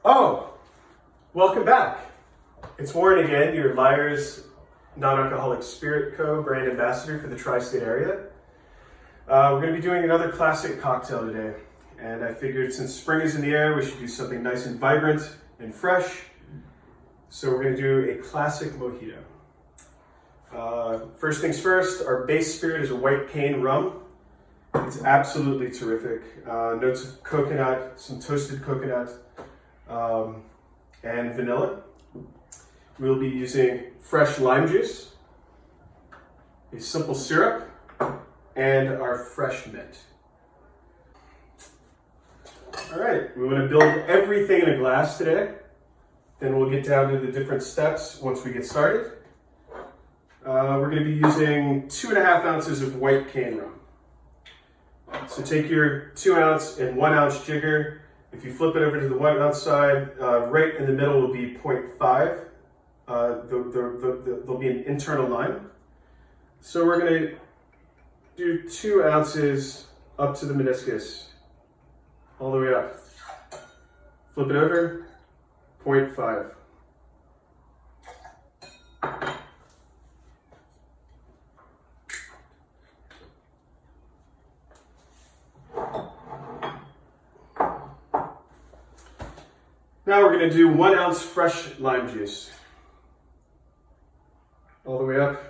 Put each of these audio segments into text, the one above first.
Oh, welcome back. It's Warren again, your Lyre's non-alcoholic spirit co-brand ambassador for the tri-state area. We're going to be doing another classic cocktail today, and I figured since spring is in the air, we should do something nice and vibrant and fresh. So we're going to do a classic mojito. First things first, our base spirit is a white cane rum. It's absolutely terrific. Notes of coconut, some toasted coconut, and vanilla. We'll be using fresh lime juice, a simple syrup, and our fresh mint. All right, we want to build everything in a glass today. Then we'll get down to the different steps once we get started. We're going to be using 2.5 ounces of white cane rum. So take your 2 ounce and 1 ounce jigger. If you flip it over to the 1 ounce side, right in the middle will be 0.5. There'll be an internal line. So we're going to do 2 ounces up to the meniscus, all the way up. Flip it over, 0.5. Now we're going to do 1 ounce fresh lime juice, all the way up,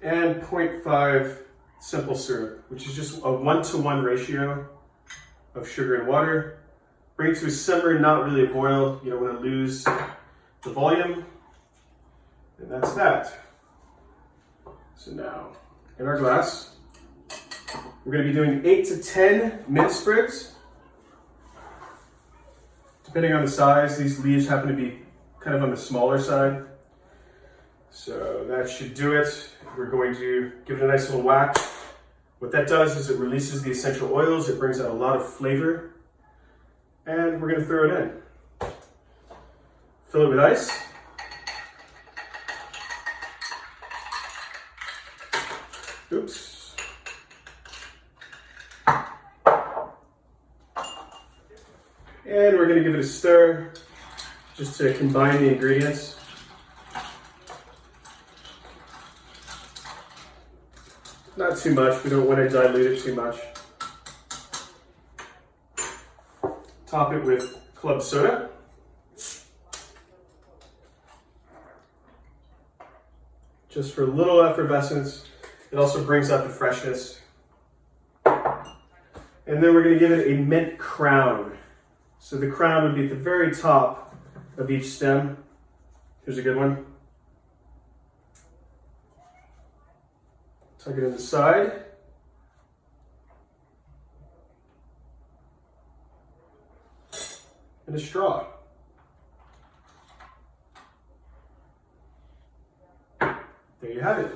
and 0.5 simple syrup, which is just a 1-to-1 ratio of sugar and water. Bring it to a simmer, not really a boil. You don't want to lose the volume, and that's that. So now, in our glass, we're going to be doing 8 to 10 mint sprigs. Depending on the size, these leaves happen to be kind of on the smaller side. So that should do it. We're going to give it a nice little whack. What that does is it releases the essential oils. It brings out a lot of flavor. And we're going to throw it in. Fill it with ice. Oops. And we're going to give it a stir just to combine the ingredients. Not too much, we don't want to dilute it too much. Top it with club soda. Just for a little effervescence. It also brings out the freshness. And then we're going to give it a mint crown. So the crown would be at the very top of each stem. Here's a good one. Tuck it in the side. And a straw. There you have it.